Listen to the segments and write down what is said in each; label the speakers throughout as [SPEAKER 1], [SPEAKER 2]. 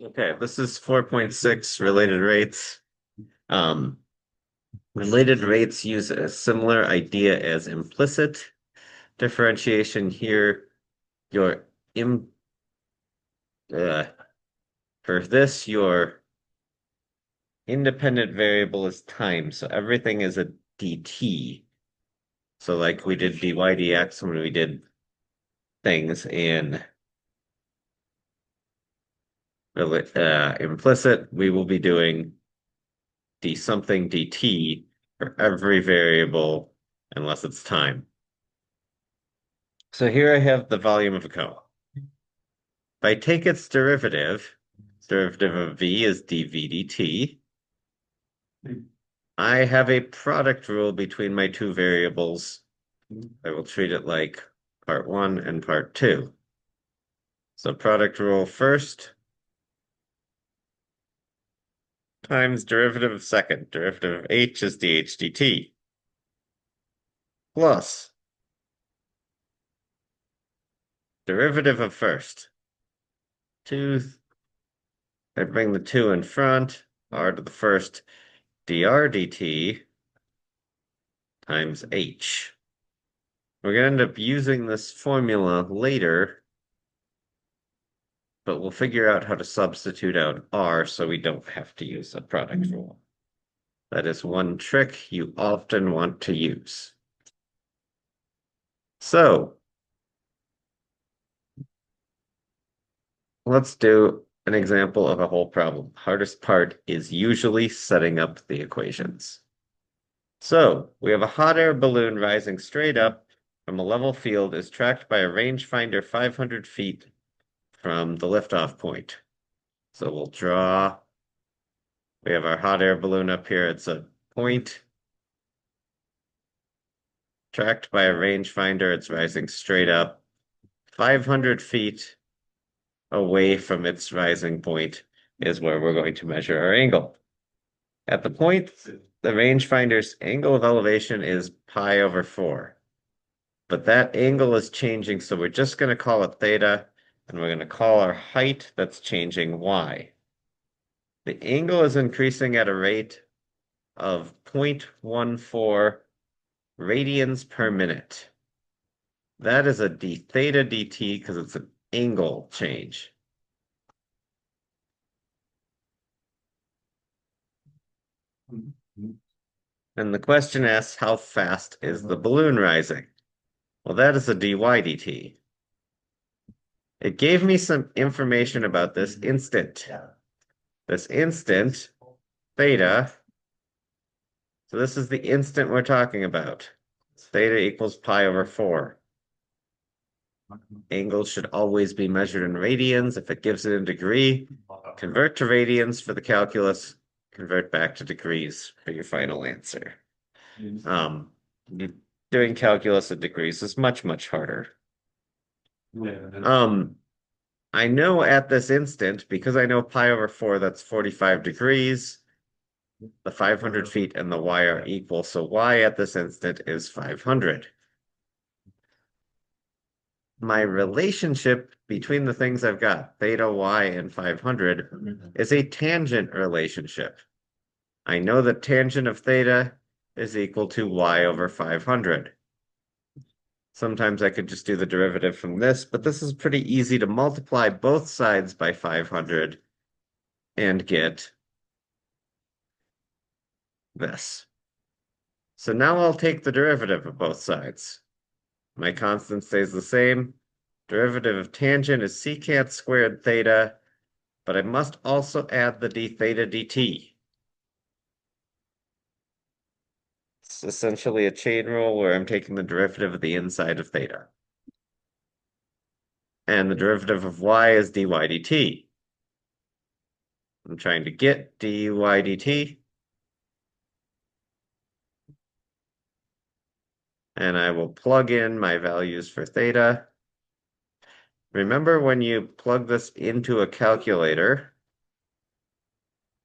[SPEAKER 1] Okay, this is 4.6 related rates. Um, Related rates use a similar idea as implicit differentiation here. Your im uh, for this, your independent variable is time, so everything is a dt. So like we did dy dx when we did things in implicit, we will be doing d something dt for every variable unless it's time. So here I have the volume of a cone. If I take its derivative of v is dv dt. I have a product rule between my two variables. I will treat it like part one and part two. So product rule first times derivative of second. Derivative of h is dh dt plus derivative of first. Two, I bring the two in front, r to the first dr dt times h. We're going to end up using this formula later, but we'll figure out how to substitute out r so we don't have to use a product rule. That is one trick you often want to use. So let's do an example of a whole problem. Hardest part is usually setting up the equations. So we have a hot air balloon rising straight up from a level field is tracked by a rangefinder 500 feet from the liftoff point. So we'll draw, we have our hot air balloon up here. It's a point tracked by a rangefinder. It's rising straight up 500 feet away from its rising point is where we're going to measure our angle. At the point, the rangefinder's angle of elevation is pi over 4. But that angle is changing, so we're just going to call it theta, and we're going to call our height that's changing y. The angle is increasing at a rate of 0.14 radians per minute. That is a d theta dt because it's an angle change. And the question asks, how fast is the balloon rising? Well, that is a dy dt. It gave me some information about this instant. This instant, theta, so this is the instant we're talking about. Theta equals pi over 4. Angles should always be measured in radians. If it gives it in degree, convert to radians for the calculus, convert back to degrees for your final answer. Doing calculus in degrees is much, much harder. I know at this instant, because I know pi over 4, that's 45 degrees. The 500 feet and the y are equal, so y at this instant is 500. My relationship between the things I've got, theta, y, and 500, is a tangent relationship. I know that tangent of theta is equal to y over 500. Sometimes I could just do the derivative from this, but this is pretty easy to multiply both sides by 500 and get this. So now I'll take the derivative of both sides. My constant stays the same. Derivative of tangent is secant squared theta, but I must also add the d theta dt. It's essentially a chain rule where I'm taking the derivative of the inside of theta. And the derivative of y is dy dt. I'm trying to get dy dt. And I will plug in my values for theta. Remember, when you plug this into a calculator,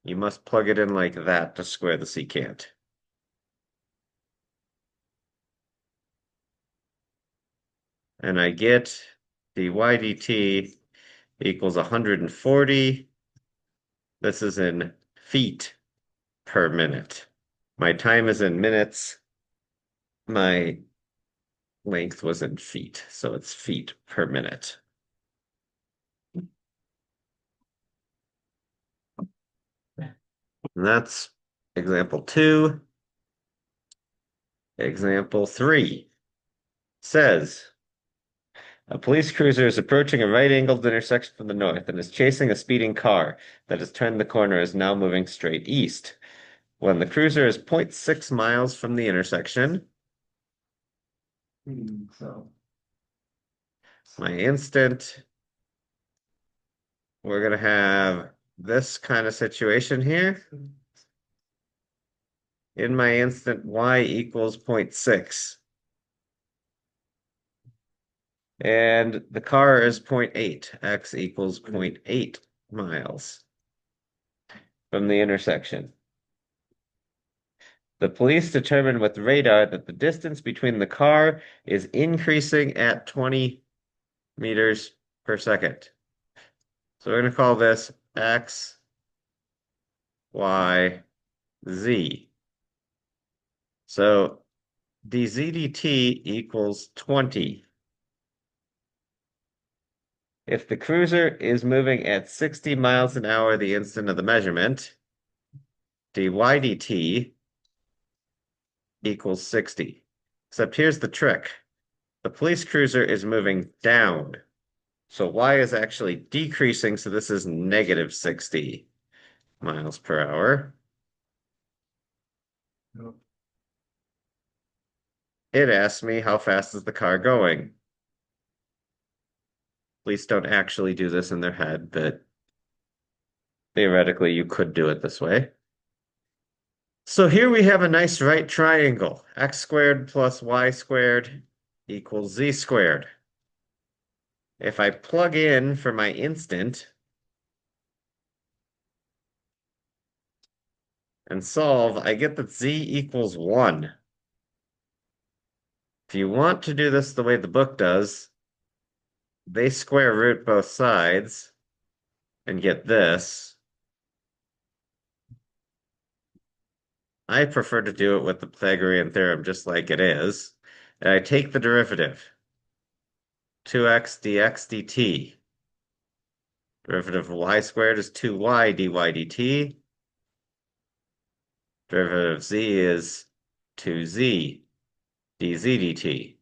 [SPEAKER 1] you must plug it in like that to square the secant. And I get dy dt equals 140. This is in feet per minute. My time is in minutes. My length was in feet, so it's feet per minute. And that's example 2. Example 3 says, a police cruiser is approaching a right-angled intersection from the north and is chasing a speeding car that has turned the corner and is now moving straight east. When the cruiser is 0.6 miles from the intersection, so my instant, we're going to have this kind of situation here. In my instant, y equals 0.6. And the car is 0.8. X equals 0.8 miles from the intersection. The police determined with radar that the distance between the car is increasing at 20 meters per second. So we're going to call this X, Y, Z. So dz dt equals 20. If the cruiser is moving at 60 miles an hour the instant of the measurement, dy dt equals 60. Except here's the trick. The police cruiser is moving down. So y is actually decreasing, so this is negative 60 miles per hour. It asks me how fast is the car going. Police don't actually do this in their head, but theoretically you could do it this way. So here we have a nice right triangle. X squared plus y squared equals z squared. If I plug in for my instant and solve, I get that z equals 1. If you want to do this the way the book does, they square root both sides and get this. I prefer to do it with the Pythagorean theorem just like it is. And I take the derivative. 2x dx dt. Derivative of y squared is 2y dy dt. Derivative of z is 2z dz dt.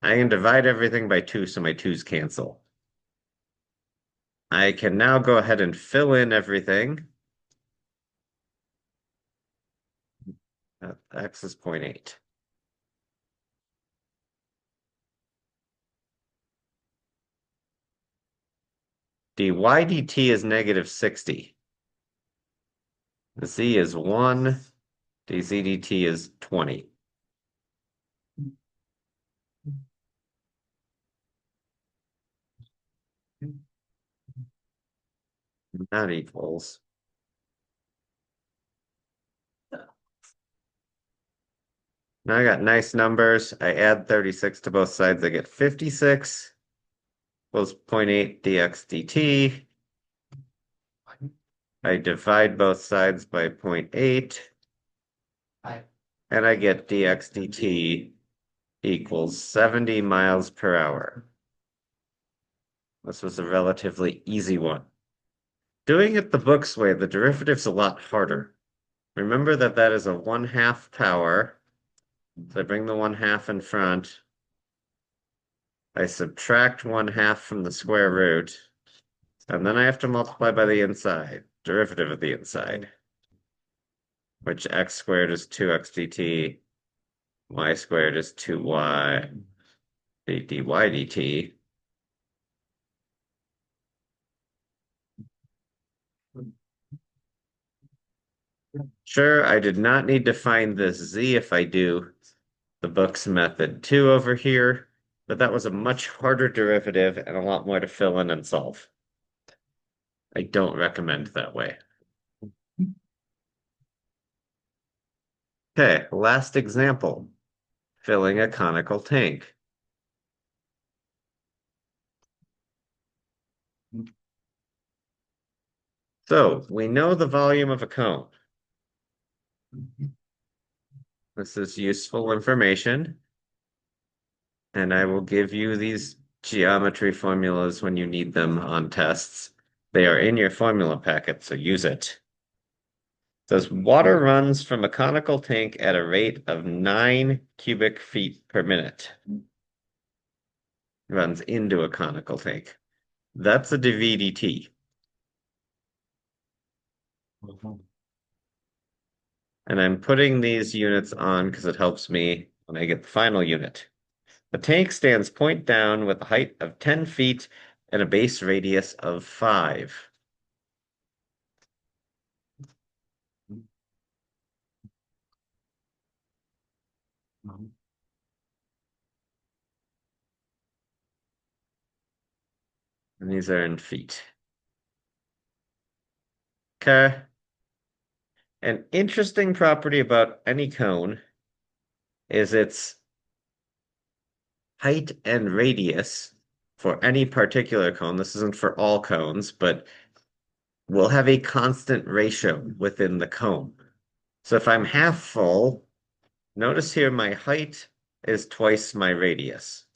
[SPEAKER 1] I can divide everything by 2, so my 2's cancel. I can now go ahead and fill in everything. X is 0.8. dy dt is negative 60. Z is 1. dz dt is 20. That equals. Now I got nice numbers. I add 36 to both sides. I get 56 equals 0.8 dx dt. I divide both sides by 0.8. And I get dx dt equals 70 miles per hour. This was a relatively easy one. Doing it the book's way, the derivative's a lot harder. Remember that that is a 1/2 power. So I bring the 1/2 in front. I subtract 1/2 from the square root. And then I have to multiply by the inside, derivative of the inside, which x squared is 2x dt, y squared is 2y dy dt. Sure, I did not need to find this z if I do the book's method 2 over here, but that was a much harder derivative and a lot more to fill in and solve. I don't recommend that way. Okay, last example. filling a conical tank. So we know the volume of a cone. This is useful information, and I will give you these geometry formulas when you need them on tests. They are in your formula packet, so use it. It says water runs from a conical tank at a rate of 9 cubic feet per minute. Runs into a conical tank. That's a dVdt. And I'm putting these units on because it helps me when I get the final unit. The tank stands point down with a height of 10 feet and a base radius of 5. And these are in feet. Okay. An interesting property about any cone is its height and radius for any particular cone. This isn't for all cones, but will have a constant ratio within the cone. So if I'm half full, notice here my height is twice my radius.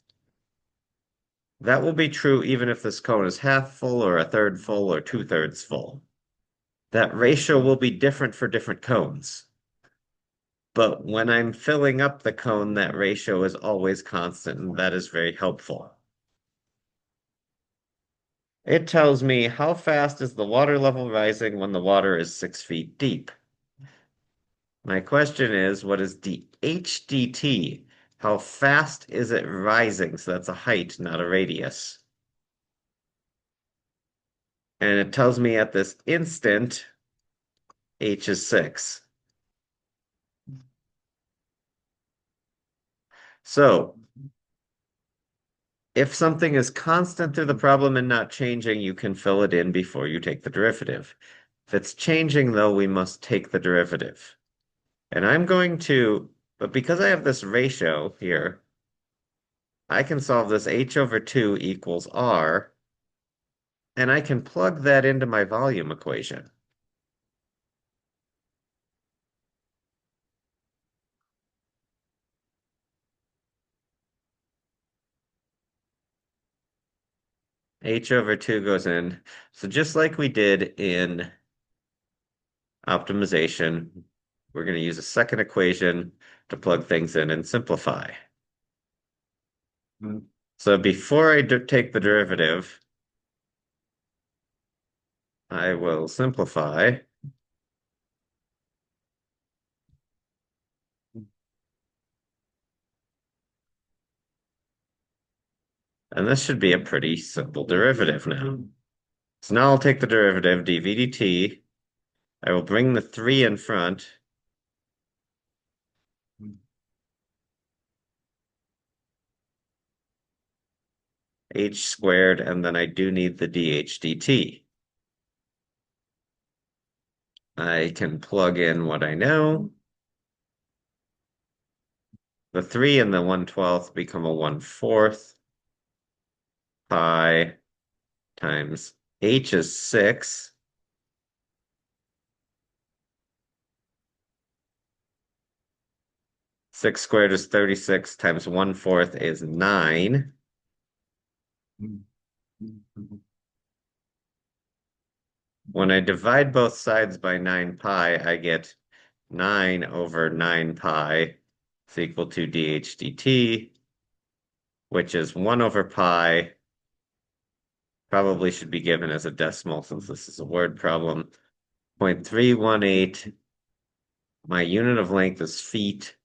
[SPEAKER 1] That will be true even if this cone is half full or a third full or two-thirds full. That ratio will be different for different cones. But when I'm filling up the cone, that ratio is always constant, and that is very helpful. It tells me how fast is the water level rising when the water is 6 feet deep. My question is, what is dHdt? How fast is it rising? So that's a height, not a radius. And it tells me at this instant, h is 6. So if something is constant through the problem and not changing, you can fill it in before you take the derivative. If it's changing, though, we must take the derivative. And I'm going to, but because I have this ratio here, I can solve this h over 2 equals r, and I can plug that into my volume equation. H over 2 goes in. So just like we did in optimization, we're going to use a second equation to plug things in and simplify. So before I take the derivative, I will simplify. And this should be a pretty simple derivative now. So now I'll take the derivative, dv dt. I will bring the 3 in front. H squared, and then I do need the dH dt. I can plug in what I know. The 3 and the 1/12 become a 1/4 pi times h is 6. Six squared is 36 times 1/4 is 9. When I divide both sides by 9 pi, I get 9 over 9 pi is equal to dH dt, which is 1 over pi. Probably should be given as a decimal since this is a word problem. 0.318. My unit of length is feet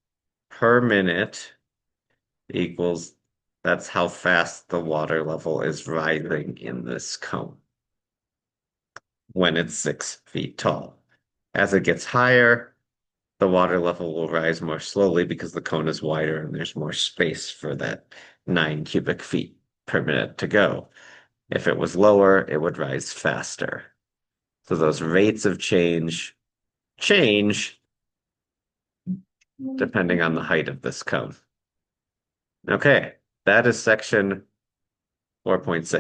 [SPEAKER 1] per minute equals, that's how fast the water level is rising in this cone when it's 6 feet tall. As it gets higher, the water level will rise more slowly because the cone is wider and there's more space for that 9 cubic feet per minute to go. If it was lower, it would rise faster. So those rates of change depending on the height of this cone. Okay, that is section 4.6.